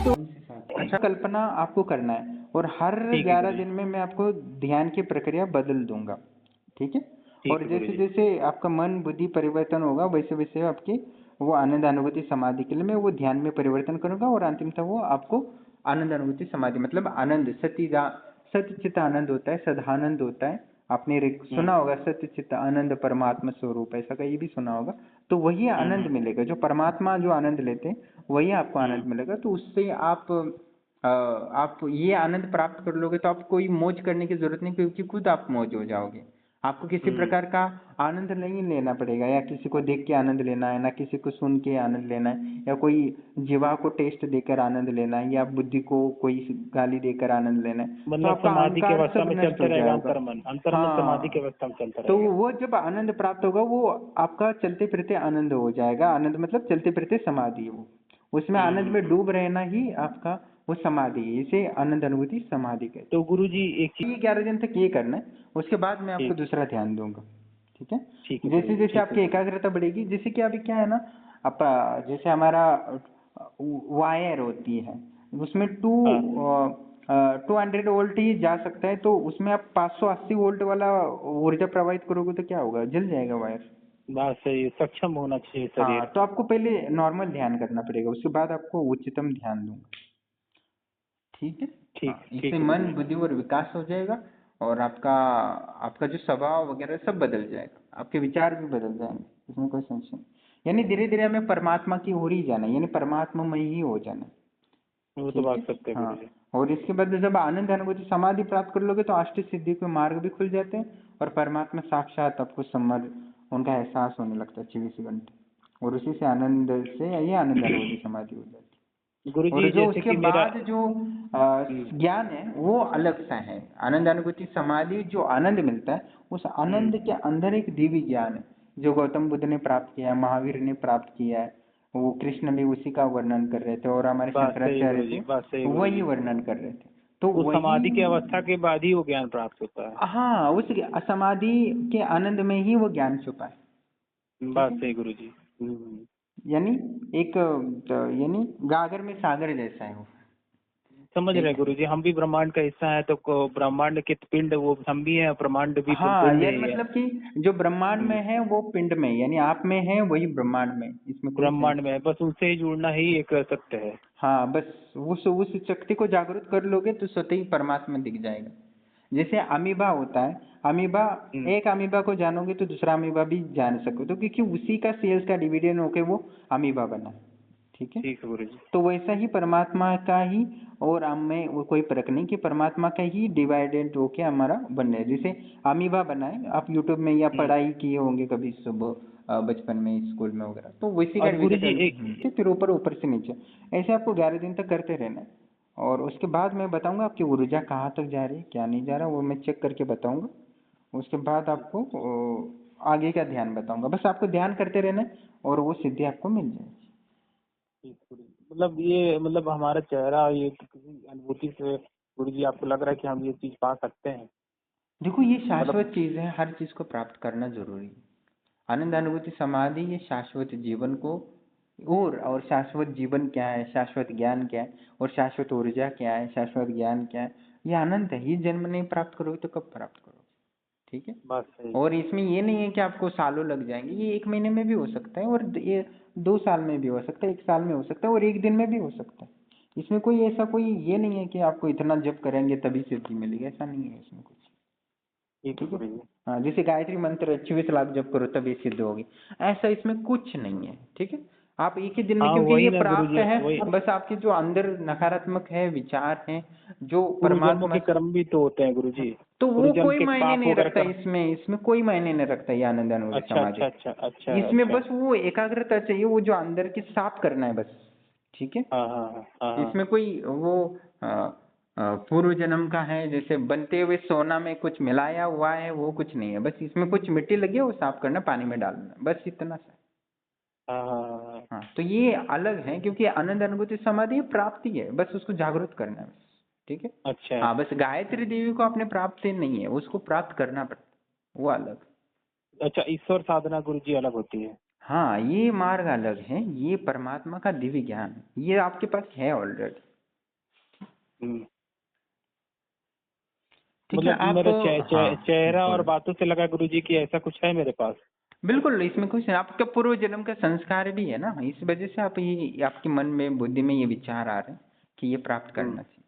तो अच्छा कल्पना आपको करना है और हर ठीक है 11 गुरु जी। दिन में मैं आपको ध्यान की प्रक्रिया बदल दूंगा। ठीक है। ठीक और है गुरु जैसे जी। जैसे आपका मन बुद्धि परिवर्तन होगा वैसे वैसे आपकी वो आनंद अनुभूति समाधि के लिए मैं वो ध्यान में परिवर्तन करूंगा और अंतिमतः वो आपको आनंद अनुभूति समाधि मतलब आनंद सत्य चित्त आनंद होता है, सदानंद होता है। आपने सुना होगा सत्य चित्त आनंद परमात्मा स्वरूप, ऐसा कहीं भी सुना होगा। तो वही आनंद मिलेगा जो परमात्मा जो आनंद लेते हैं वही आपको आनंद मिलेगा। तो उससे आप ये आनंद प्राप्त कर लोगे तो आप कोई मौज करने की जरूरत नहीं, क्योंकि खुद आप मौज हो जाओगे। आपको किसी प्रकार का आनंद नहीं लेना पड़ेगा, या किसी को देख के आनंद लेना है, ना किसी को सुन के आनंद लेना है, या कोई जीवा को टेस्ट देकर आनंद लेना है, या बुद्धि को कोई गाली देकर आनंद लेना है। तो मतलब आपका समाधि की अहंकार अवस्था सब में नष्ट चलते हो रहेगा जाएगा। अंतर्मन समाधि की हाँ, अवस्था में चलता तो रहेगा। वो जब आनंद प्राप्त होगा वो आपका चलते फिरते आनंद हो जाएगा। आनंद मतलब चलते फिरते समाधि है वो। उसमें आनंद में डूब रहना ही आपका वो समाधि है। इसे आनंद अनुभूति समाधि कहते तो गुरु जी एक हैं। चीज। ये 11 दिन तक ये करना है, उसके बाद मैं आपको ठीक दूसरा ध्यान दूंगा। ठीक है। ठीक है गुरु जैसे जी। जैसे ठीक है आपकी एकाग्रता बढ़ेगी, जैसे कि अभी क्या है ना, आप जैसे हमारा वायर होती है उसमें हाँ 200 वोल्ट ही जा सकता है। तो उसमें आप 580 वोल्ट वाला ऊर्जा प्रवाहित करोगे तो क्या होगा, जल जाएगा वायर। बात सही, सक्षम होना चाहिए हाँ, शरीर। तो आपको पहले नॉर्मल ध्यान करना पड़ेगा, उसके बाद आपको उच्चतम ध्यान दूंगा। ठीक है। हाँ, इससे ठीक है गुरु मन जी। बुद्धि और विकास हो जाएगा और आपका आपका जो स्वभाव वगैरह सब बदल जाएगा, आपके विचार भी बदल जाएंगे, इसमें कोई संशय नहीं। यानी धीरे धीरे हमें परमात्मा की ओर ही जाना है, यानी परमात्मा में ही हो जाना है। वो तो ठीक है। बात सत्य है हाँ, गुरु जी। और इसके बाद जब आनंद अनुभूति समाधि प्राप्त कर लोगे तो अष्ट सिद्धि के मार्ग भी खुल जाते हैं और परमात्मा साक्षात आपको समर उनका एहसास होने लगता है 24 घंटे। और उसी से आनंद से ये आनंद अनुभूति समाधि हो जाती है। गुरु और जी जो जैसे उसके कि मेरा बाद जो ज्ञान है वो अलग सा है। आनंद अनुभूति समाधि जो आनंद मिलता है उस आनंद के अंदर एक दिव्य ज्ञान है जो गौतम बुद्ध ने प्राप्त किया है, महावीर ने प्राप्त किया है। वो कृष्ण भी उसी का वर्णन कर रहे थे और हमारे बात सही है शंकराचार्य गुरु जी, थे बात सही है गुरु वही जी। वर्णन कर रहे थे। तो वो वही, समाधि की अवस्था के बाद ही वो ज्ञान प्राप्त होता है। हाँ, उस समाधि के आनंद में ही वो ज्ञान छुपा है। ठीक बात है। सही गुरु जी। यानी एक यानी गागर में सागर जैसा है वो। समझ रहे ठीक हैं है। गुरु जी, हम भी ब्रह्मांड का हिस्सा है तो ब्रह्मांड के पिंड वो हम भी हैं, ब्रह्मांड भी हाँ, पिंड यानी ही है। मतलब कि जो ब्रह्मांड में है वो पिंड में, यानी आप में है वही ब्रह्मांड में, इसमें कोई ब्रह्मांड सेंस। में है, बस उनसे ही जुड़ना ही एक सत्य है। हाँ, बस उस शक्ति को जागृत कर लोगे तो स्वतः ही परमात्मा दिख जाएगा। जैसे अमीबा होता है, अमीबा, एक अमीबा को जानोगे तो दूसरा अमीबा भी जान सको, तो क्योंकि उसी का सेल्स का डिवीजन होके वो अमीबा बना। ठीक है। ठीक है गुरु जी। तो वैसा ही परमात्मा का ही, और हम में वो कोई फर्क नहीं कि परमात्मा का ही डिवाइडेड होके हमारा बनना है। जैसे अमीबा बना है, आप यूट्यूब में या पढ़ाई किए होंगे कभी सुबह बचपन में स्कूल में वगैरह, तो वैसी का और गुरु जी डिवीजन फिर ऊपर ऊपर से नीचे, ऐसे आपको 11 दिन तक करते रहना है। और उसके बाद मैं बताऊंगा आपकी ऊर्जा कहाँ तक जा रही है क्या नहीं जा रहा, वो मैं चेक करके बताऊंगा। उसके बाद आपको आगे का ध्यान बताऊंगा। बस आपको ध्यान करते रहना है और वो सिद्धि आपको मिल जाएगी। ठीक गुरु जी। मतलब ये मतलब हमारा चेहरा ये किसी अनुभूति से गुरु जी आपको लग रहा है कि हम ये चीज पा सकते हैं? देखो, ये मतलब शाश्वत चीज है, हर चीज को प्राप्त करना जरूरी है। आनंद अनुभूति समाधि ये शाश्वत जीवन को, और शाश्वत जीवन क्या है, शाश्वत ज्ञान क्या है, और शाश्वत ऊर्जा क्या है, शाश्वत ज्ञान क्या है, ये आनंद है। ये जन्म नहीं प्राप्त करोगे तो कब प्राप्त करोगे। ठीक है। बात सही। और इसमें ये नहीं है कि आपको सालों लग जाएंगे, ये 1 महीने में भी हो सकता है, और ये 2 साल में भी हो सकता है, 1 साल में हो सकता है, और 1 दिन में भी हो सकता है। इसमें कोई ऐसा कोई ये नहीं है कि आपको इतना जप करेंगे तभी सिद्धि मिलेगी, ऐसा नहीं है इसमें कुछ। ठीक है ठीक है। गुरु जी। हाँ, जैसे गायत्री मंत्र 24 लाख जप करो तभी सिद्ध होगी, ऐसा इसमें कुछ नहीं है। ठीक है। आप एक ही दिन में, हाँ क्योंकि वही ये ना गुरु प्राप्त जी, है, वही बस आपके जो अंदर नकारात्मक है विचार है जो पूर्व जन्मों परमात्मा के से, कर्म भी तो होते हैं गुरु जी। तो पूर्व वो जन्म कोई के मायने पाप नहीं वगैरह रखता कर। इसमें कोई मायने नहीं रखता ये आनंद अनुभूति अच्छा समाधि। अच्छा अच्छा अच्छा इसमें अच्छा। बस वो एकाग्रता चाहिए, वो जो अंदर की साफ करना है बस। ठीक है। हाँ हाँ हाँ हाँ हाँ। इसमें कोई वो पूर्व जन्म का है जैसे बनते हुए सोना में कुछ मिलाया हुआ है वो कुछ नहीं है, बस इसमें कुछ मिट्टी लगी है वो साफ करना, पानी में डालना, बस इतना सा। हाँ हाँ हाँ हाँ। हाँ, तो ये अलग है क्योंकि आनंद अनुभूति समाधि प्राप्ति है, बस उसको जागृत करना है बस। ठीक है। अच्छा हाँ, बस गायत्री देवी को आपने प्राप्त नहीं है, उसको प्राप्त करना पड़ता है, वो अलग। अच्छा, ईश्वर साधना गुरु जी अलग होती है। हाँ, ये मार्ग अलग है, ये परमात्मा का दिव्य ज्ञान है, ये आपके पास है ऑलरेडी। हम्म। ठीक है मतलब आप। मेरा हाँ चेहरा और बिल्कुल बातों से लगा गुरुजी कि ऐसा कुछ है मेरे पास। बिल्कुल, इसमें कुछ नहीं, आपका पूर्व जन्म का संस्कार भी है ना, इस वजह से आप ये आपके मन में बुद्धि में ये विचार आ रहे हैं कि ये प्राप्त हम्म। करना चाहिए।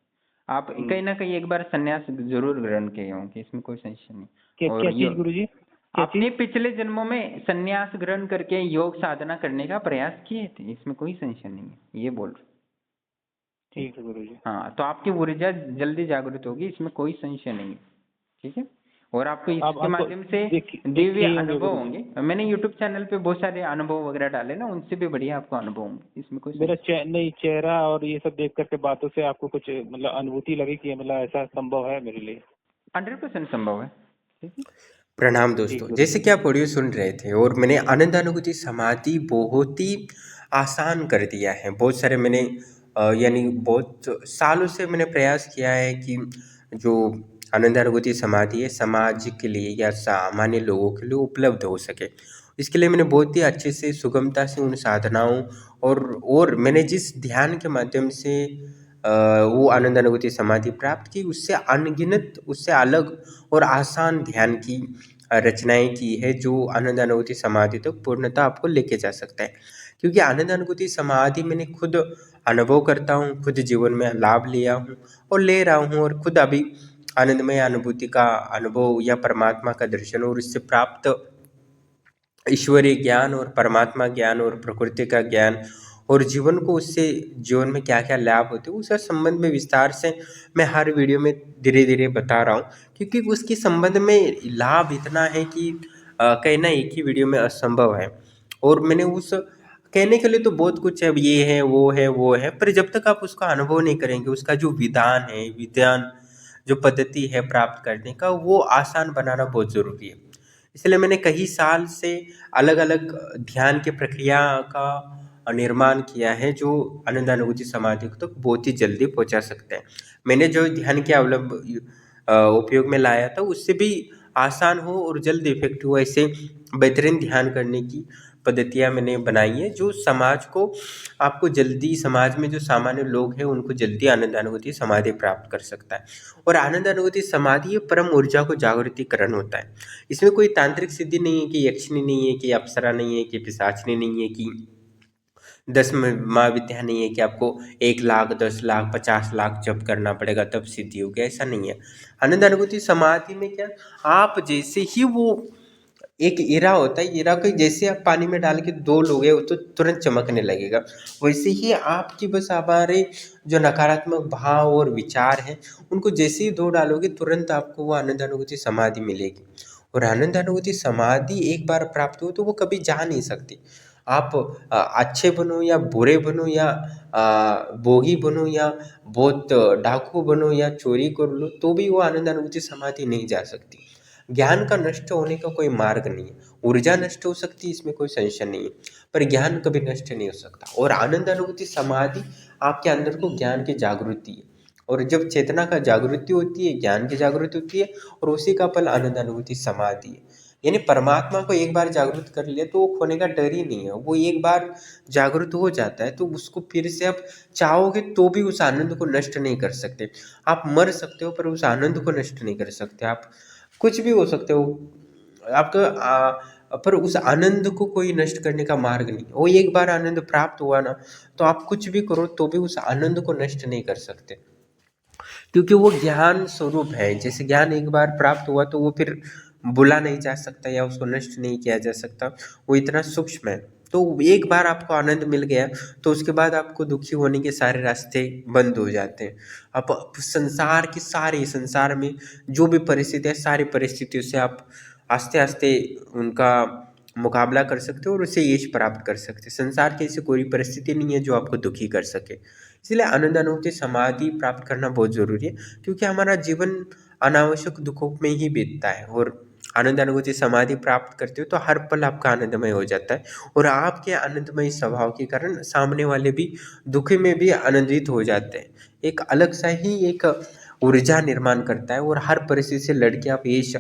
आप हम्म। कहीं ना कहीं एक बार संन्यास जरूर ग्रहण किए होंगे, इसमें कोई संशय नहीं। क्या और क्या ये चीज गुरुजी, क्या चीज? आपने पिछले जन्मों में संन्यास ग्रहण करके योग साधना करने का प्रयास किए थे, इसमें कोई संशय नहीं है, ये बोल रहे हैं। ठीक। ठीक है गुरुजी। हाँ तो आपकी ऊर्जा जल्दी जागृत होगी, इसमें कोई संशय नहीं है। ठीक है। और आपको अब इसके हमको माध्यम से देखे दिव्य ही होंगे अनुभव गुरुजी। होंगे। मैंने यूट्यूब चैनल पे बहुत सारे अनुभव वगैरह डाले ना, उनसे भी बढ़िया आपको अनुभव होंगे, इसमें कोई मेरा संशय नहीं, चेहरा और ये सब देख करके बातों से आपको कुछ मतलब अनुभूति लगी कि मतलब ऐसा संभव है मेरे लिए? 100% संभव है। ठीक है। प्रणाम ठीक दोस्तों, गुरुजी। जैसे कि आप ऑडियो सुन रहे थे और मैंने आनंदानुभूति समाधि बहुत ही आसान कर दिया है। बहुत सारे मैंने यानी बहुत सालों से मैंने प्रयास किया है कि जो आनंदानुभूति समाधि है समाज के लिए या सामान्य लोगों के लिए उपलब्ध हो सके। इसके लिए मैंने बहुत ही अच्छे से सुगमता से उन साधनाओं और मैंने जिस ध्यान के माध्यम से वो आनंद अनुभूति समाधि प्राप्त की, उससे अनगिनत, उससे अलग और आसान ध्यान की रचनाएं की है, जो आनंद अनुभूति समाधि तक पूर्णतः आपको लेके जा सकता है। क्योंकि आनंद अनुभूति समाधि मैंने खुद अनुभव करता हूँ, खुद जीवन में लाभ लिया हूँ और ले रहा हूँ, और खुद अभी आनंदमय अनुभूति का अनुभव या परमात्मा का दर्शन और उससे प्राप्त ईश्वरीय ज्ञान और परमात्मा ज्ञान और प्रकृति का ज्ञान और जीवन को उससे जीवन में क्या क्या लाभ होते हैं उसका संबंध में विस्तार से मैं हर वीडियो में धीरे धीरे बता रहा हूँ। क्योंकि उसके संबंध में लाभ इतना है कि कहना एक ही वीडियो में असंभव है। और मैंने उस कहने के लिए तो बहुत कुछ है, ये है वो है, पर जब तक आप उसका अनुभव नहीं करेंगे, उसका जो विधान जो पद्धति है प्राप्त करने का, वो आसान बनाना बहुत ज़रूरी है। इसलिए मैंने कई साल से अलग अलग ध्यान की प्रक्रिया का निर्माण किया है, जो आनंदानुभूति समाधि को तो बहुत ही जल्दी पहुंचा सकते हैं। मैंने जो ध्यान के उपयोग में लाया था, उससे भी आसान हो और जल्द इफेक्टिव हो ऐसे बेहतरीन ध्यान करने की पद्धतियाँ मैंने बनाई है, जो समाज को आपको जल्दी, समाज में जो सामान्य लोग हैं उनको जल्दी आनंदानुभूति समाधि प्राप्त कर सकता है। और आनंदानुभूति समाधि ये परम ऊर्जा को जागृतिकरण होता है। इसमें कोई तांत्रिक सिद्धि नहीं है, कि यक्षिणी नहीं है, कि अप्सरा नहीं है, कि पिशाचिनी नहीं है, कि 10 महाविद्या नहीं है, कि आपको 1 लाख 10 लाख 50 लाख जप करना पड़ेगा तब सिद्धि होगी, ऐसा नहीं है। आनंद अनुभूति समाधि में क्या, आप जैसे ही वो एक हीरा होता है, हीरा को जैसे आप पानी में डाल के दो लोगे तो तुरंत चमकने लगेगा। वैसे ही आपकी बस हमारे जो नकारात्मक भाव और विचार हैं उनको जैसे ही धो डालोगे, तुरंत आपको वो आनंद अनुभूति समाधि मिलेगी। और आनंद अनुभूति समाधि एक बार प्राप्त हो तो वो कभी जा नहीं सकती। आप अच्छे बनो या बुरे बनो या भोगी बनो या बहुत डाकू बनो या चोरी कर लो, तो भी वो आनंद अनुभूति समाधि नहीं जा सकती। ज्ञान का नष्ट होने का कोई मार्ग नहीं है। ऊर्जा नष्ट हो सकती है, इसमें कोई संशय नहीं है, पर ज्ञान कभी नष्ट नहीं हो सकता। और आनंद अनुभूति समाधि आपके अंदर को ज्ञान की जागृति है। और जब चेतना का जागृति होती है, ज्ञान की जागृति होती है, और उसी का फल आनंद अनुभूति समाधि है। यानी परमात्मा को एक बार जागृत कर लिया तो वो खोने का डर ही नहीं है। वो एक बार जागृत हो जाता है तो उसको फिर से आप चाहोगे तो भी उस आनंद को नष्ट नहीं कर सकते। आप मर सकते हो पर उस आनंद को नष्ट नहीं कर सकते। आप कुछ भी हो सकते हो आपका, पर उस आनंद को कोई नष्ट करने का मार्ग नहीं। वो एक बार आनंद प्राप्त हुआ ना, तो आप कुछ भी करो तो भी उस आनंद को नष्ट नहीं कर सकते, क्योंकि वो ज्ञान स्वरूप है। जैसे ज्ञान एक बार प्राप्त हुआ तो वो फिर भुला नहीं जा सकता या उसको नष्ट नहीं किया जा सकता, वो इतना सूक्ष्म है। तो एक बार आपको आनंद मिल गया तो उसके बाद आपको दुखी होने के सारे रास्ते बंद हो जाते हैं। आप संसार में जो भी परिस्थिति है, सारी परिस्थितियों से आप आस्ते आस्ते उनका मुकाबला कर सकते हो और उससे यश प्राप्त कर सकते हैं। संसार की ऐसी कोई परिस्थिति नहीं है जो आपको दुखी कर सके। इसलिए आनंद अनुभूति समाधि प्राप्त करना बहुत जरूरी है, क्योंकि हमारा जीवन अनावश्यक दुखों में ही बीतता है। और आनंद अनुभूति समाधि प्राप्त करते हो तो हर पल आपका आनंदमय हो जाता है, और आपके आनंदमय स्वभाव के कारण सामने वाले भी दुखी में भी आनंदित हो जाते हैं। एक अलग सा ही एक ऊर्जा निर्माण करता है, और हर परिस्थिति से लड़के आप यश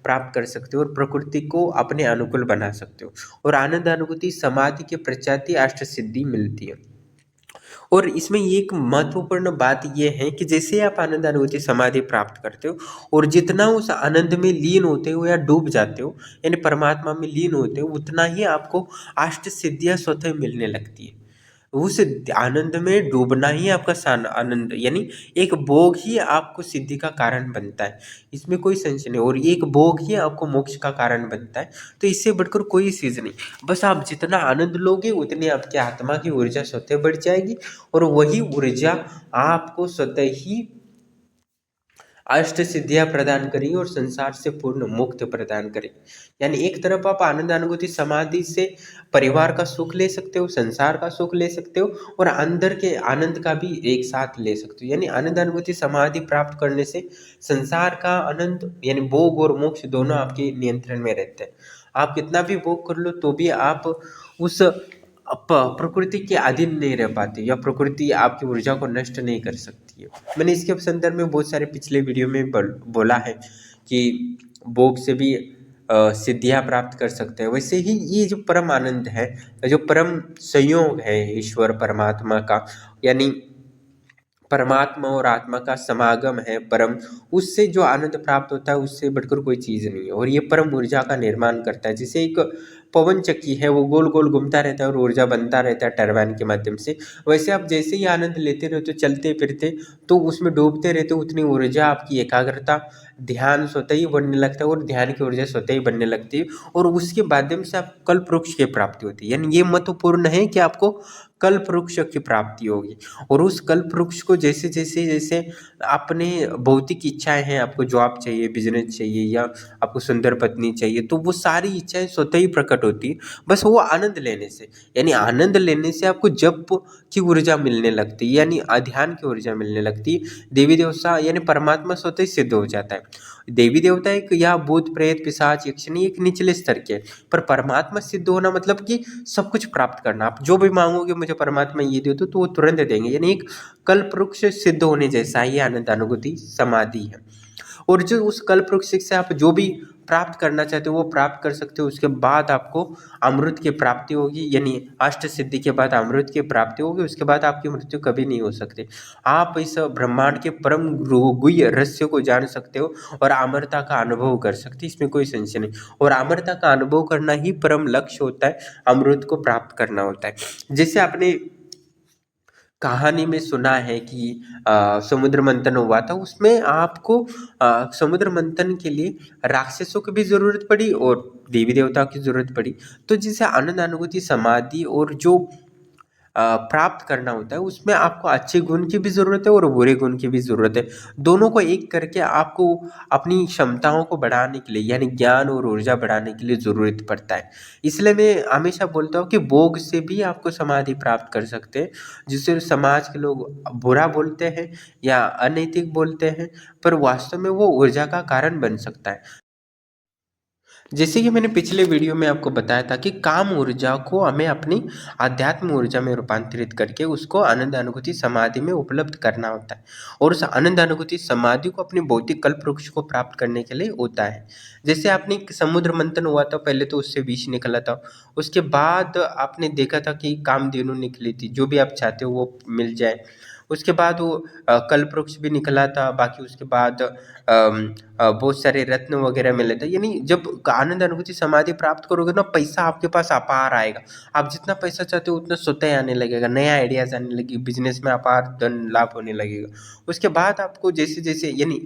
प्राप्त कर सकते हो और प्रकृति को अपने अनुकूल बना सकते हो। और आनंद अनुभूति समाधि के पश्चात ही अष्ट सिद्धि मिलती है। और इसमें एक महत्वपूर्ण बात ये है कि जैसे आप आनंद अनुभूति समाधि प्राप्त करते हो और जितना उस आनंद में लीन होते हो या डूब जाते हो, यानी परमात्मा में लीन होते हो, उतना ही आपको अष्ट सिद्धियां स्वतः मिलने लगती है। उस आनंद में डूबना ही आपका आनंद, यानी एक भोग ही आपको सिद्धि का कारण बनता है, इसमें कोई संशय नहीं। और एक भोग ही आपको मोक्ष का कारण बनता है। तो इससे बढ़कर कोई चीज़ नहीं। बस आप जितना आनंद लोगे उतनी आपकी आत्मा की ऊर्जा स्वतः बढ़ जाएगी और वही ऊर्जा आपको स्वतः ही अष्ट सिद्धियां प्रदान करेंगी और संसार से पूर्ण मुक्त प्रदान करेंगी। यानी एक तरफ आप आनंद अनुभूति समाधि से परिवार का सुख ले सकते हो, संसार का सुख ले सकते हो और अंदर के आनंद का भी एक साथ ले सकते हो। यानी आनंद अनुभूति समाधि प्राप्त करने से संसार का आनंद यानी भोग और मोक्ष दोनों आपके नियंत्रण में रहते हैं। आप कितना भी भोग कर लो तो भी आप उस प्रकृति के अधीन नहीं रह पाते या प्रकृति आपकी ऊर्जा को नष्ट नहीं कर सकती है। मैंने इसके संदर्भ में बहुत सारे पिछले वीडियो में बोला है कि भोग से भी सिद्धियां प्राप्त कर सकते हैं। वैसे ही ये जो परम आनंद है, जो परम संयोग है ईश्वर परमात्मा का, यानी परमात्मा और आत्मा का समागम है परम, उससे जो आनंद प्राप्त होता है उससे बढ़कर कोई चीज़ नहीं है। और ये परम ऊर्जा का निर्माण करता है। जैसे एक पवन चक्की है, वो गोल गोल घूमता रहता है और ऊर्जा बनता रहता है टरबाइन के माध्यम से। वैसे आप जैसे ही आनंद लेते रहते हो, चलते फिरते तो उसमें डूबते रहते हो, उतनी ऊर्जा आपकी एकाग्रता ध्यान स्वतः ही बढ़ने लगता है और ध्यान की ऊर्जा स्वतः ही बनने लगती है और उसके माध्यम से आप कल्प वृक्ष की प्राप्ति होती है। यानी ये महत्वपूर्ण है कि आपको कल्प वृक्ष की प्राप्ति होगी। और उस कल्प वृक्ष को जैसे जैसे जैसे अपने भौतिक इच्छाएं हैं, आपको जॉब चाहिए, बिजनेस चाहिए या आपको सुंदर पत्नी चाहिए, तो वो सारी इच्छाएं स्वतः ही प्रकट होती है, बस वो आनंद लेने से। यानी आनंद लेने से आपको जप की ऊर्जा मिलने लगती है, यानी ध्यान की ऊर्जा मिलने लगती है। देवी देवता यानी परमात्मा स्वतः ही सिद्ध हो जाता है। देवी देवता एक या भूत प्रेत पिशाच यक्षिणी एक निचले स्तर के, पर परमात्मा सिद्ध होना मतलब कि सब कुछ प्राप्त करना। आप जो भी मांगोगे मुझे परमात्मा ये दे दो तो वो तुरंत देंगे। यानी एक कल्प वृक्ष सिद्ध होने जैसा ही आनंद अनुभूति समाधि है। और जो उस कल्प वृक्ष से आप जो भी प्राप्त करना चाहते हो वो प्राप्त कर सकते हो। उसके बाद आपको अमृत की प्राप्ति होगी, यानी अष्ट सिद्धि के बाद अमृत की प्राप्ति होगी। उसके बाद आपकी मृत्यु कभी नहीं हो सकती। आप इस ब्रह्मांड के परम गुह्य रहस्य को जान सकते हो और अमरता का अनुभव कर सकते हो, इसमें कोई संशय नहीं। और अमरता का अनुभव करना ही परम लक्ष्य होता है, अमृत को प्राप्त करना होता है। जैसे आपने कहानी में सुना है कि समुद्र मंथन हुआ था, उसमें आपको समुद्र मंथन के लिए राक्षसों की भी ज़रूरत पड़ी और देवी देवता की ज़रूरत पड़ी। तो जिसे आनंद अनुभूति समाधि और जो प्राप्त करना होता है उसमें आपको अच्छे गुण की भी ज़रूरत है और बुरे गुण की भी ज़रूरत है। दोनों को एक करके आपको अपनी क्षमताओं को बढ़ाने के लिए यानी ज्ञान और ऊर्जा बढ़ाने के लिए ज़रूरत पड़ता है। इसलिए मैं हमेशा बोलता हूँ कि भोग से भी आपको समाधि प्राप्त कर सकते हैं, जिसे समाज के लोग बुरा बोलते हैं या अनैतिक बोलते हैं, पर वास्तव में वो ऊर्जा का कारण बन सकता है। जैसे कि मैंने पिछले वीडियो में आपको बताया था कि काम ऊर्जा को हमें अपनी आध्यात्म ऊर्जा में रूपांतरित करके उसको आनंद अनुभूति समाधि में उपलब्ध करना होता है। और उस आनंद अनुभूति समाधि को अपनी भौतिक कल्प वृक्ष को प्राप्त करने के लिए होता है। जैसे आपने समुद्र मंथन हुआ था, पहले तो उससे विष निकला था, उसके बाद आपने देखा था कि कामधेनु निकली थी, जो भी आप चाहते हो वो मिल जाए। उसके बाद वो कल्प वृक्ष भी निकला था। बाकी उसके बाद बहुत सारे रत्न वगैरह मिले थे। यानी जब आनंद अनुभूति समाधि प्राप्त करोगे ना, पैसा आपके पास अपार आएगा। आप जितना पैसा चाहते हो उतना स्वतः आने लगेगा, नया आइडियाज आने लगेगी, बिजनेस में अपार धन लाभ होने लगेगा। उसके बाद आपको जैसे जैसे यानी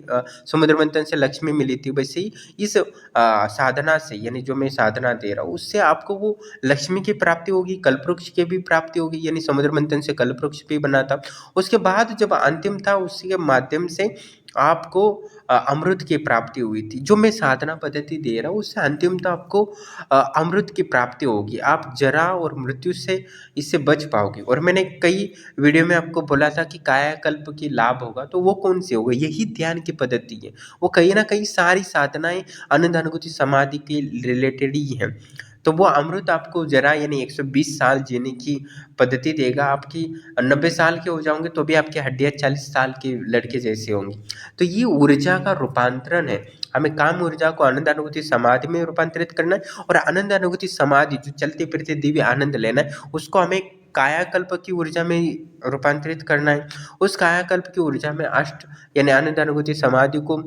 समुद्र मंथन से लक्ष्मी मिली थी, वैसे ही इस साधना से यानी जो मैं साधना दे रहा हूँ उससे आपको वो लक्ष्मी की प्राप्ति होगी, कल्प वृक्ष की भी प्राप्ति होगी। यानी समुद्र मंथन से कल्प वृक्ष भी बना था। उसके बाद जब अंतिम था उसके माध्यम से आपको अमृत की प्राप्ति हुई थी। जो मैं साधना पद्धति दे रहा हूँ उससे अंतिमतः आपको अमृत की प्राप्ति होगी। आप जरा और मृत्यु से इससे बच पाओगे। और मैंने कई वीडियो में आपको बोला था कि कायाकल्प की लाभ होगा, तो वो कौन सी होगा? यही ध्यान की पद्धति है। वो कहीं ना कहीं सारी साधनाएं आनंद अनुभूति समाधि के रिलेटेड ही हैं। तो वो अमृत आपको जरा यानी 120 साल जीने की पद्धति देगा। आपकी 90 साल के हो जाओगे तो भी आपकी हड्डियाँ 40 साल के लड़के जैसे होंगी। तो ये ऊर्जा का रूपांतरण है। हमें काम ऊर्जा को आनंद अनुभूति समाधि में रूपांतरित करना है और आनंद अनुभूति समाधि जो चलते फिरते दिव्य आनंद लेना है, उसको हमें कायाकल्प की ऊर्जा में रूपांतरित करना है। उस कायाकल्प की ऊर्जा में अष्ट यानी आनंदानुभूति समाधि को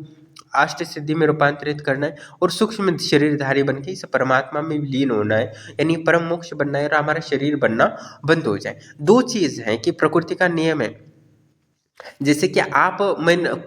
अष्ट सिद्धि में रूपांतरित करना है और सूक्ष्म शरीरधारी बन के इस परमात्मा में लीन होना है, यानी परम मोक्ष बनना है और हमारा शरीर बनना बंद हो जाए। दो चीज है कि प्रकृति का नियम है, जैसे कि आप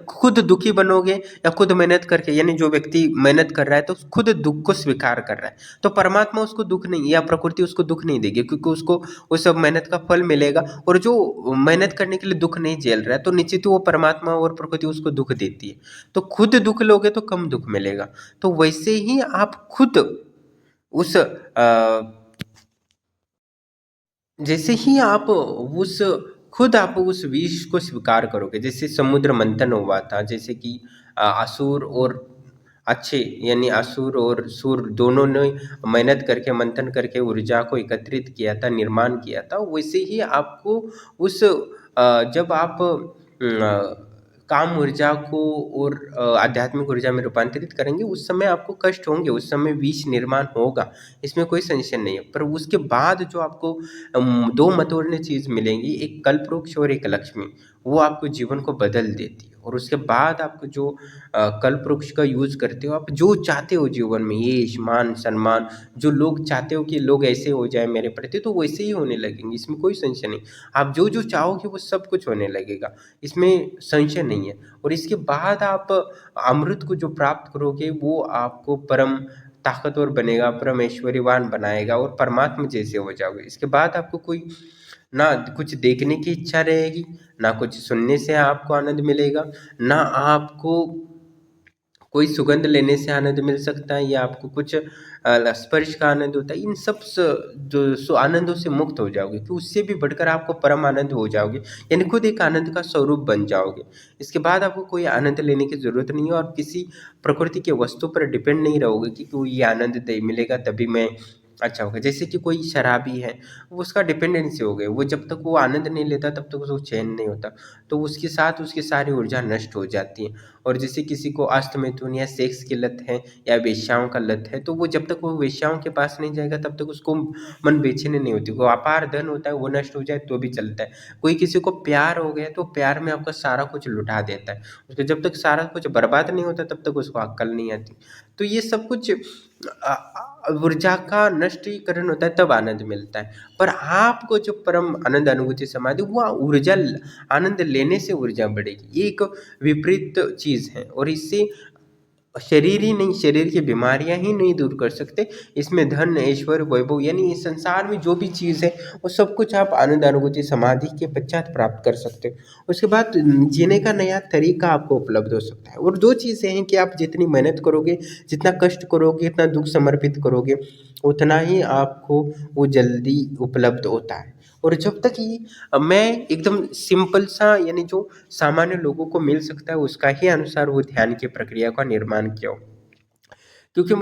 खुद दुखी बनोगे या खुद मेहनत करके, यानी जो व्यक्ति मेहनत कर रहा है तो खुद दुख को स्वीकार कर रहा है, तो परमात्मा उसको दुख नहीं या प्रकृति उसको दुख नहीं देगी, क्योंकि उसको उस सब मेहनत का फल मिलेगा। और जो मेहनत करने के लिए दुख नहीं झेल रहा है तो निश्चित ही वो परमात्मा और प्रकृति उसको दुख देती है। तो खुद दुख लोगे तो कम दुख मिलेगा। तो वैसे ही आप खुद उस जैसे ही आप उस खुद आप उस विष को स्वीकार करोगे, जैसे समुद्र मंथन हुआ था, जैसे कि असुर और अच्छे यानी असुर और सुर दोनों ने मेहनत करके मंथन करके ऊर्जा को एकत्रित किया था, निर्माण किया था। वैसे ही आपको उस जब आप काम ऊर्जा को और आध्यात्मिक ऊर्जा में रूपांतरित करेंगे, उस समय आपको कष्ट होंगे, उस समय विष निर्माण होगा, इसमें कोई संशय नहीं है। पर उसके बाद जो आपको दो मतोड़ने चीज़ मिलेंगी, एक कल्पवृक्ष और एक लक्ष्मी, वो आपको जीवन को बदल देती है। और उसके बाद आपको जो कल्पवृक्ष का यूज करते हो, आप जो चाहते हो जीवन में, यश मान सम्मान, जो लोग चाहते हो कि लोग ऐसे हो जाए मेरे प्रति, तो वैसे ही होने लगेंगे, इसमें कोई संशय नहीं। आप जो जो चाहोगे वो सब कुछ होने लगेगा, इसमें संशय नहीं है। और इसके बाद आप अमृत को जो प्राप्त करोगे वो आपको परम ताकतवर बनेगा, परम ऐश्वर्यवान बनाएगा और परमात्मा जैसे हो जाओगे। इसके बाद आपको कोई ना कुछ देखने की इच्छा रहेगी, ना कुछ सुनने से आपको आनंद मिलेगा, ना आपको कोई सुगंध लेने से आनंद मिल सकता है, या आपको कुछ स्पर्श का आनंद होता है। इन सब जो आनंदों से मुक्त हो जाओगे, कि उससे भी बढ़कर आपको परम आनंद हो जाओगे, यानी खुद एक आनंद का स्वरूप बन जाओगे। इसके बाद आपको कोई आनंद लेने की जरूरत नहीं है और किसी प्रकृति के वस्तु पर डिपेंड नहीं रहोगे कि कोई ये आनंद मिलेगा तभी मैं अच्छा होगा। जैसे कि कोई शराबी है, वो उसका डिपेंडेंसी हो गई, वो जब तक वो आनंद नहीं लेता तब तक उसको चैन नहीं होता, तो उसके साथ उसकी सारी ऊर्जा नष्ट हो जाती है। और जैसे किसी को अस्तमिथुन या सेक्स की लत है या वेश्याओं का लत है, तो वो जब तक वो वेश्याओं के पास नहीं जाएगा तब तक उसको मन बेचैनी नहीं होती। वो अपार धन होता है, वो नष्ट हो जाए तो भी चलता है। कोई किसी को प्यार हो गया तो प्यार में आपका सारा कुछ लुटा देता है, उसको जब तक सारा कुछ बर्बाद नहीं होता तब तक उसको अक्ल नहीं आती। तो ये सब कुछ ऊर्जा का नष्टीकरण होता है, तब आनंद मिलता है। पर आपको जो परम आनंद अनुभूति समाधि, वो ऊर्जा आनंद लेने से ऊर्जा बढ़ेगी, ये एक विपरीत चीज है। और इससे शरीर ही नहीं, शरीर की बीमारियां ही नहीं दूर कर सकते, इसमें धन ऐश्वर्य वैभव यानी इस संसार में जो भी चीज़ है वो सब कुछ आप आनंद अनुभूति समाधि के पश्चात प्राप्त कर सकते हो। उसके बाद जीने का नया तरीका आपको उपलब्ध हो सकता है। और दो चीज़ें हैं कि आप जितनी मेहनत करोगे, जितना कष्ट करोगे, इतना दुख समर्पित करोगे, उतना ही आपको वो जल्दी उपलब्ध होता है। और जब तक ये मैं एकदम सिंपल सा यानी जो सामान्य लोगों को मिल सकता है उसका ही अनुसार वो ध्यान की प्रक्रिया का निर्माण किया हो। क्योंकि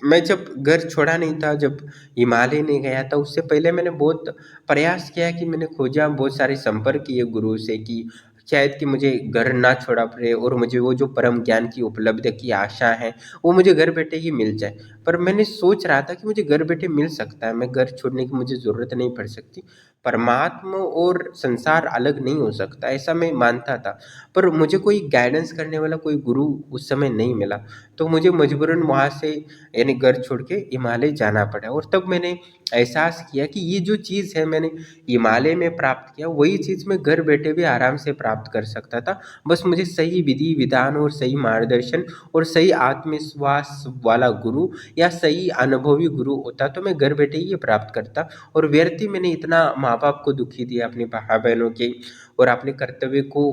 मैं जब घर छोड़ा नहीं था, जब हिमालय नहीं गया था, उससे पहले मैंने बहुत प्रयास किया कि मैंने खोजा, बहुत सारे संपर्क किए गुरु से कि शायद कि मुझे घर ना छोड़ा पड़े और मुझे वो जो परम ज्ञान की उपलब्धि की आशा है वो मुझे घर बैठे ही मिल जाए। पर मैंने सोच रहा था कि मुझे घर बैठे मिल सकता है, मैं घर छोड़ने की मुझे ज़रूरत नहीं पड़ सकती। परमात्मा और संसार अलग नहीं हो सकता, ऐसा मैं मानता था। पर मुझे कोई गाइडेंस करने वाला कोई गुरु उस समय नहीं मिला, तो मुझे मजबूरन वहाँ से यानी घर छोड़ के हिमालय जाना पड़ा। और तब मैंने एहसास किया कि ये जो चीज़ है मैंने हिमालय में प्राप्त किया, वही चीज़ मैं घर बैठे भी आराम से प्राप्त कर सकता था। बस मुझे सही विधि विधान और सही मार्गदर्शन और सही आत्मविश्वास वाला गुरु या सही अनुभवी गुरु होता तो मैं घर बैठे ही ये प्राप्त करता। और व्यर्थ ही मैंने इतना माँ बाप को दुखी दिया, अपने भाई बहनों के, और अपने कर्तव्य को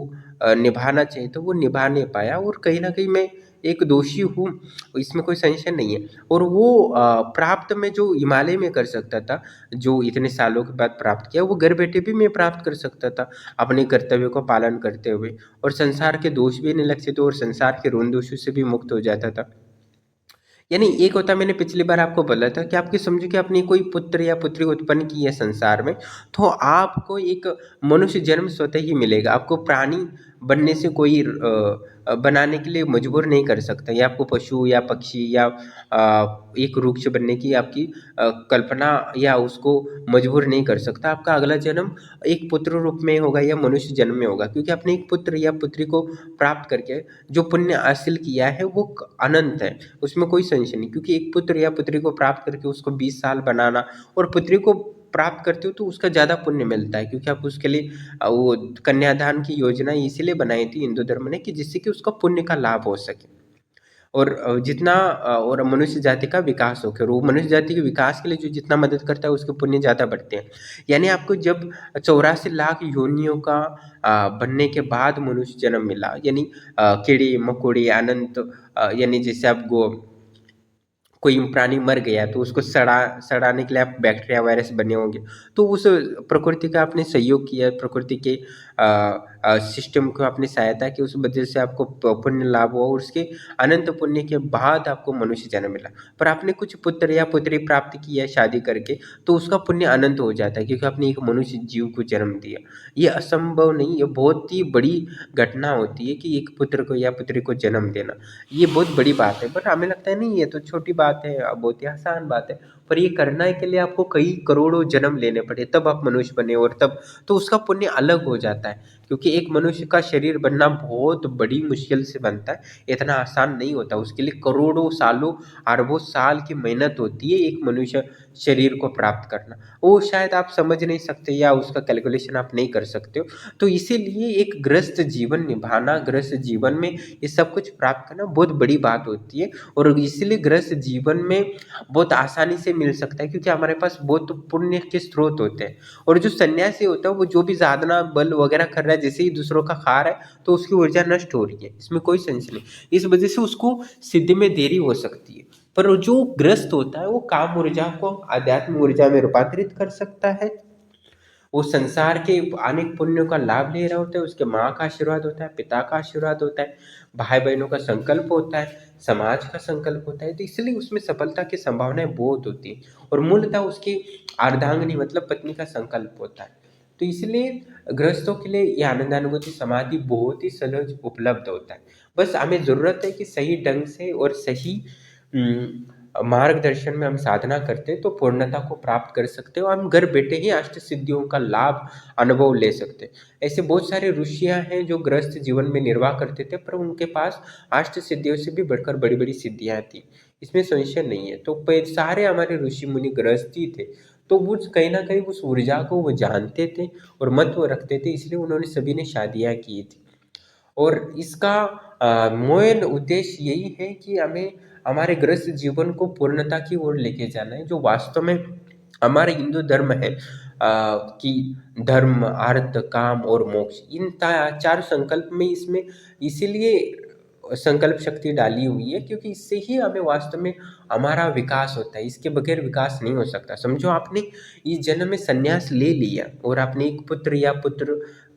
निभाना चाहिए तो वो निभा नहीं पाया। और कहीं ना कहीं मैं एक दोषी हूँ, इसमें कोई संशय नहीं है। और वो प्राप्त मैं जो हिमालय में कर सकता था, जो इतने सालों के बाद प्राप्त किया, वो घर बैठे भी मैं प्राप्त कर सकता था अपने कर्तव्य को पालन करते हुए, और संसार के दोष भी नहीं लगते थे और संसार के ऋण दोषों से भी मुक्त हो जाता था। यानी एक होता, मैंने पिछली बार आपको बोला था कि आपकी समझो कि अपनी कोई पुत्र या पुत्री उत्पन्न की है संसार में, तो आपको एक मनुष्य जन्म स्वतः ही मिलेगा, आपको प्राणी बनने से कोई बनाने के लिए मजबूर नहीं कर सकता। ये आपको पशु या पक्षी या एक वृक्ष बनने की आपकी कल्पना या उसको मजबूर नहीं कर सकता। आपका अगला जन्म एक पुत्र रूप में होगा या मनुष्य जन्म में होगा, क्योंकि आपने एक पुत्र या पुत्री को प्राप्त करके जो पुण्य हासिल किया है वो अनंत है, उसमें कोई संशय नहीं। क्योंकि एक पुत्र या पुत्री को प्राप्त करके उसको 20 साल बनाना और पुत्री को प्राप्त करते हो तो उसका ज़्यादा पुण्य मिलता है, क्योंकि आप उसके लिए वो कन्यादान की योजना इसीलिए बनाई थी हिंदू धर्म ने कि जिससे कि उसका पुण्य का लाभ हो सके और जितना और मनुष्य जाति का विकास हो, और वो मनुष्य जाति के विकास के लिए जो जितना मदद करता है उसके पुण्य ज़्यादा बढ़ते हैं। यानी आपको जब 84 लाख योनियों का बनने के बाद मनुष्य जन्म मिला, यानी कीड़े मकोड़े अनंत, यानी जैसे आप कोई प्राणी मर गया तो उसको सड़ाने के लिए आप बैक्टीरिया वायरस बने होंगे, तो उस प्रकृति का आपने सहयोग किया, प्रकृति के सिस्टम को आपने सहायता की, उस वजह से आपको पुण्य लाभ हुआ और उसके अनंत पुण्य के बाद आपको मनुष्य जन्म मिला। पर आपने कुछ पुत्र या पुत्री प्राप्त किया शादी करके तो उसका पुण्य अनंत हो जाता है, क्योंकि आपने एक मनुष्य जीव को जन्म दिया। ये असंभव नहीं, ये बहुत ही बड़ी घटना होती है कि एक पुत्र को या पुत्री को जन्म देना, ये बहुत बड़ी बात है। बट हमें लगता है नहीं ये तो छोटी बात है, बहुत ही आसान बात है, पर ये करने के लिए आपको कई करोड़ों जन्म लेने पड़े तब आप मनुष्य बने, और तब तो उसका पुण्य अलग हो जाता है। क्योंकि एक मनुष्य का शरीर बनना बहुत बड़ी मुश्किल से बनता है, इतना आसान नहीं होता, उसके लिए करोड़ों सालों अरबों साल की मेहनत होती है एक मनुष्य शरीर को प्राप्त करना। वो शायद आप समझ नहीं सकते या उसका कैलकुलेशन आप नहीं कर सकते हो। तो इसीलिए एक गृहस्थ जीवन निभाना, गृहस्थ जीवन में ये सब कुछ प्राप्त करना बहुत बड़ी बात होती है, और इसीलिए गृहस्थ जीवन में बहुत आसानी से मिल सकता है, क्योंकि हमारे पास बहुत पुण्य के स्रोत होते हैं। और जो सन्यासी होता है वो जो भी साधना बल वगैरह कर रहा है, जैसे ही दूसरों का खा रहा है तो उसकी ऊर्जा नष्ट हो रही है, इसमें कोई संशय नहीं। इस वजह से उसको सिद्धि में देरी हो सकती है। पर जो ग्रस्त होता है वो काम ऊर्जा को आध्यात्मिक ऊर्जा में रूपांतरित कर सकता है। वो संसार के अनेक पुण्यों का लाभ ले रहा होता है, उसके माँ का आशीर्वाद होता है, पिता का आशीर्वाद होता है, भाई बहनों का संकल्प होता है, समाज का संकल्प होता है, तो इसलिए उसमें सफलता की संभावनाएं बहुत होती है। और मूलतः उसकी अर्धांगिनी मतलब पत्नी का संकल्प होता है। तो इसलिए गृहस्थों के लिए ये आनंदानुभूति समाधि बहुत ही सहज उपलब्ध होता है। बस हमें ज़रूरत है कि सही ढंग से और सही मार्गदर्शन में हम साधना करते हैं तो पूर्णता को प्राप्त कर सकते हो। हम घर बैठे ही अष्ट सिद्धियों का लाभ अनुभव ले सकते हैं। ऐसे बहुत सारे ऋषियाँ हैं जो गृहस्थ जीवन में निर्वाह करते थे, पर उनके पास अष्ट सिद्धियों से भी बढ़कर बड़ी बड़ी सिद्धियाँ थी, इसमें संशय नहीं है। तो सारे हमारे ऋषि मुनि गृहस्थी थे, तो वो कहीं ना कहीं उस ऊर्जा को वो जानते थे और महत्व रखते थे, इसलिए उन्होंने सभी ने शादियाँ की थी। और इसका मूल उद्देश्य यही है कि हमें हमारे गृहस्थ जीवन को पूर्णता की ओर लेके जाना है, जो वास्तव में हमारे हिंदू धर्म है कि धर्म अर्थ काम और मोक्ष, इन 4 संकल्प में इसमें इसीलिए संकल्प शक्ति डाली हुई है, क्योंकि इससे ही हमें वास्तव में हमारा विकास होता है, इसके बगैर विकास नहीं हो सकता। समझो आपने इस जन्म में संन्यास ले लिया और आपने एक पुत्र या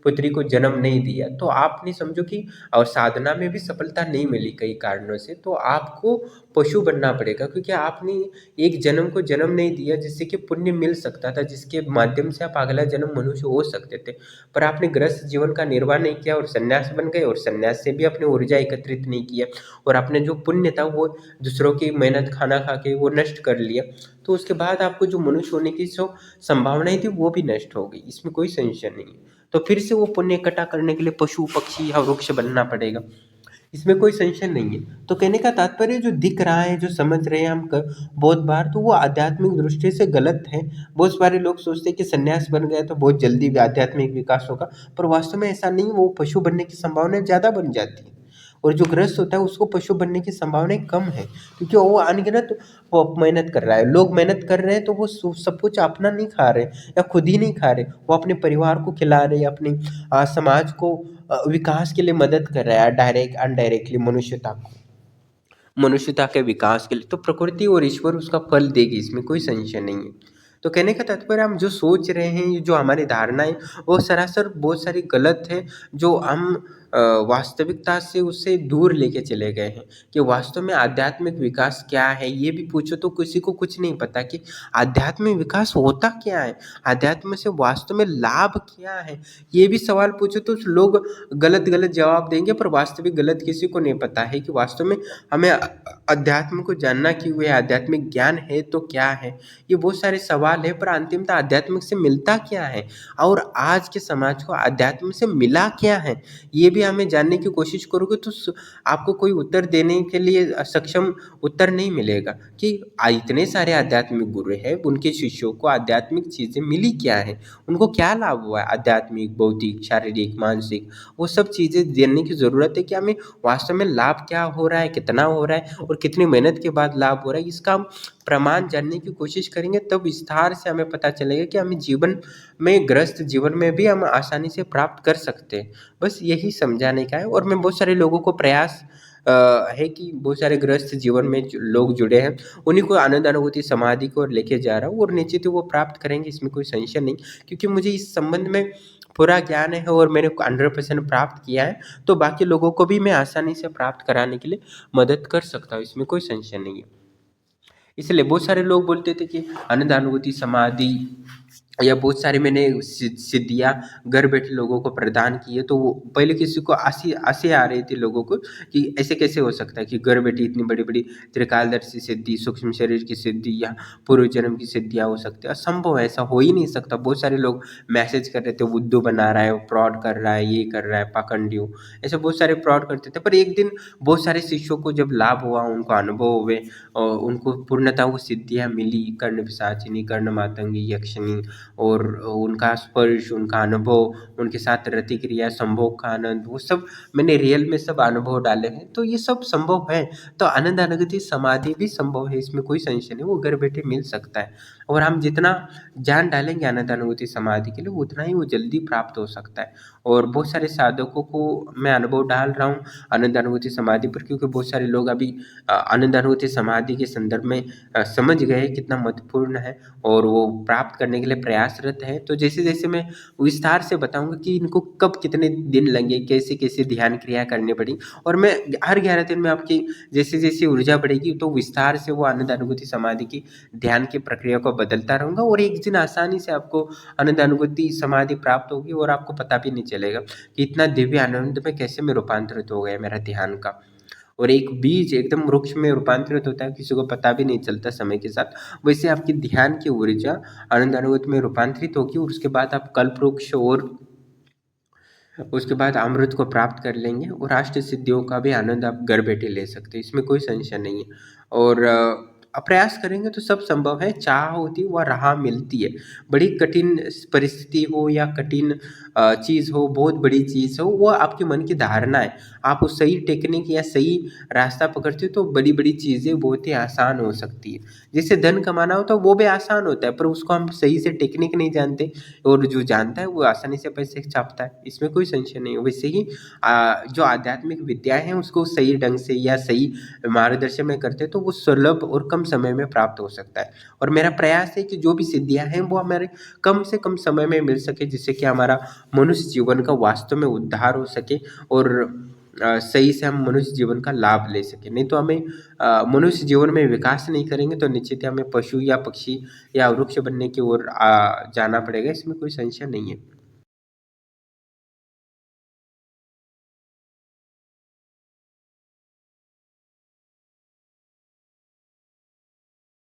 पुत्री को जन्म नहीं दिया, तो आपने समझो कि और साधना में भी सफलता नहीं मिली कई कारणों से, तो आपको पशु बनना पड़ेगा, क्योंकि आपने एक जन्म को जन्म नहीं दिया जिससे कि पुण्य मिल सकता था, जिसके माध्यम से आप अगला जन्म मनुष्य हो सकते थे। पर आपने गृहस्थ जीवन का निर्वाह नहीं किया और सन्यास बन गए, और सन्यास से भी अपनी ऊर्जा एकत्रित नहीं किया, और आपने जो पुण्य था वो दूसरों की मेहनत खाना खा के वो नष्ट कर लिया, तो उसके बाद आपको जो मनुष्य होने की जो संभावनाएं थी वो भी नष्ट हो गई, इसमें कोई संशय नहीं है। तो फिर से वो पुण्य इकट्ठा करने के लिए पशु पक्षी या वृक्ष बनना पड़ेगा, इसमें कोई संशय नहीं है। तो कहने का तात्पर्य जो दिख रहा है, जो समझ रहे हैं हम बहुत बार तो वो आध्यात्मिक दृष्टि से गलत है। बहुत सारे लोग सोचते हैं कि सन्यास बन गया तो बहुत जल्दी भी आध्यात्मिक विकास होगा, पर वास्तव में ऐसा नहीं, वो पशु बनने की संभावना ज़्यादा बन जाती है। और जो गृहस्थ होता है उसको पशु बनने की संभावनाएं कम है, क्योंकि वो अनगिनत वो मेहनत कर रहा है, लोग मेहनत कर रहे हैं तो वो सब कुछ अपना नहीं खा रहे या खुद ही नहीं खा रहे, वो अपने परिवार को खिला रहे, अपने समाज को विकास के लिए मदद कर रहा है, डायरेक्ट अनडायरेक्टली मनुष्यता के विकास के लिए। तो प्रकृति और ईश्वर उसका फल देगी, इसमें कोई संशय नहीं है। तो कहने का तात्पर्य हम जो सोच रहे हैं, जो हमारी धारणाएं वो सरासर बहुत सारी गलत है, जो हम वास्तविकता से उससे दूर लेके चले गए हैं कि वास्तव में आध्यात्मिक विकास क्या है। ये भी पूछो तो किसी को कुछ नहीं पता कि आध्यात्मिक विकास होता क्या है, अध्यात्म से वास्तव में लाभ क्या है। ये भी सवाल पूछो तो लोग गलत गलत जवाब देंगे, पर वास्तविक गलत किसी को नहीं पता है कि वास्तव में हमें अध्यात्म को जानना क्यों है, आध्यात्मिक ज्ञान है तो क्या है। ये बहुत सारे सवाल है, पर अंतिमतः आध्यात्मिक से मिलता क्या है और आज के समाज को अध्यात्म से मिला क्या है, ये भी हमें जानने की कोशिश करोगे तो आपको कोई उत्तर देने के लिए सक्षम उत्तर नहीं मिलेगा कि इतने सारे आध्यात्मिक गुरु हैं, उनके शिष्यों को आध्यात्मिक चीज़ें मिली क्या है, उनको क्या लाभ हुआ है, आध्यात्मिक, भौतिक, शारीरिक, मानसिक, वो सब चीज़ें जानने की ज़रूरत है कि हमें वास्तव में लाभ क्या हो रहा है, कितना हो रहा है और कितनी मेहनत के बाद लाभ हो रहा है। इसका हम प्रमाण जानने की कोशिश करेंगे तब विस्तार से हमें पता चलेगा कि हमें जीवन में, ग्रस्त जीवन में भी हम आसानी से प्राप्त कर सकते हैं। बस यही समझाने का है। और मैं बहुत सारे लोगों को प्रयास है कि बहुत सारे गृहस्थ जीवन में जो लोग जुड़े हैं उन्हीं को आनंद अनुभूति समाधि को लेके जा रहा हूँ और निश्चित ही वो प्राप्त करेंगे, इसमें कोई संशय नहीं, क्योंकि मुझे इस संबंध में पूरा ज्ञान है और मैंने 100% प्राप्त किया है, तो बाकी लोगों को भी मैं आसानी से प्राप्त कराने के लिए मदद कर सकता हूँ, इसमें कोई संशय नहीं है। इसलिए बहुत सारे लोग बोलते थे कि आनंद अनुभूति समाधि या बहुत सारे मैंने सिद्धियाँ घर बैठे लोगों को प्रदान की है, तो वो पहले किसी को आसे आ रही थी लोगों को कि ऐसे कैसे हो सकता है कि घर बैठे इतनी बड़ी बड़ी त्रिकालदर्शी सिद्धि, सूक्ष्म शरीर की सिद्धि या पूर्व जन्म की सिद्धियाँ हो सकती है। असंभव है, ऐसा हो ही नहीं सकता। बहुत सारे लोग मैसेज कर रहे थे, बुद्धू बना रहा है, फ्रॉड कर रहा है, ये कर रहा है, पाखंडी हो, ऐसे बहुत सारे फ्रॉड करते थे। पर एक दिन बहुत सारे शिष्यों को जब लाभ हुआ, उनको अनुभव हुए और उनको पूर्णतः वो सिद्धियाँ मिली, कर्ण पिशाचिनी, कर्ण मातंगी, यक्षिणी, और उनका स्पर्श, उनका अनुभव, उनके साथ रति क्रिया, संभोग का आनंद, वो सब मैंने रियल में सब अनुभव डाले हैं। तो ये सब संभव है, तो आनंद अनुभूति समाधि भी संभव है, इसमें कोई संशय नहीं, वो घर बैठे मिल सकता है। और हम जितना जान डालेंगे आनंद अनुभूति समाधि के लिए उतना ही वो जल्दी प्राप्त हो सकता है। और बहुत सारे साधकों को मैं अनुभव डाल रहा हूँ आनंद अनुभूति समाधि पर, क्योंकि बहुत सारे लोग अभी आनंद अनुभूति समाधि के संदर्भ में समझ गए कितना महत्वपूर्ण है और वो प्राप्त करने के लिए प्रयासरत है। तो जैसे जैसे मैं विस्तार से बताऊंगा कि इनको कब कितने दिन लगे, कैसे कैसे ध्यान क्रिया करनी पड़ी, और मैं हर 11 दिन में आपकी जैसे जैसे ऊर्जा बढ़ेगी तो विस्तार से वो आनंद अनुभूति समाधि की ध्यान की प्रक्रिया को बदलता रहूँगा, और एक दिन आसानी से आपको आनंद अनुभूति समाधि प्राप्त होगी और आपको पता भी नहीं चलेगा कि इतना दिव्य आनंद में कैसे में रूपांतरित हो गया मेरा ध्यान का। और एक बीज एकदम वृक्ष में रूपांतरित होता है, किसी को पता भी नहीं चलता समय के साथ, वैसे आपकी ध्यान की ऊर्जा आनंद अनुभूति में रूपांतरित होगी और उसके बाद आप कल्प वृक्ष और उसके बाद अमृत को प्राप्त कर लेंगे और अष्ट सिद्धियों का भी आनंद आप घर बैठे ले सकते हैं, इसमें कोई संशय नहीं है। और प्रयास करेंगे तो सब संभव है, चाह होती वह राह मिलती है। बड़ी कठिन परिस्थिति हो या कठिन चीज़ हो, बहुत बड़ी चीज़ हो, वो आपके मन की धारणा है। आप उस सही टेक्निक या सही रास्ता पकड़ते हो तो बड़ी बड़ी चीज़ें बहुत ही आसान हो सकती है। जैसे धन कमाना हो तो वो भी आसान होता है, पर उसको हम सही से टेक्निक नहीं जानते, और जो जानता है वो आसानी से पैसे छापता है, इसमें कोई संशय नहीं है। वैसे ही जो आध्यात्मिक विद्याएं हैं उसको सही ढंग से या सही मार्गदर्शन में करते तो वो सुलभ और कम समय में प्राप्त हो सकता है। और मेरा प्रयास है कि जो भी सिद्धियां हैं वो हमारे कम से कम समय में मिल सके, जिससे कि हमारा मनुष्य जीवन का वास्तव में उद्धार हो सके और सही से हम मनुष्य जीवन का लाभ ले सके। नहीं तो हमें मनुष्य जीवन में विकास नहीं करेंगे तो निश्चित ही हमें पशु या पक्षी या वृक्ष बनने की ओर जाना पड़ेगा, इसमें कोई संशय नहीं है।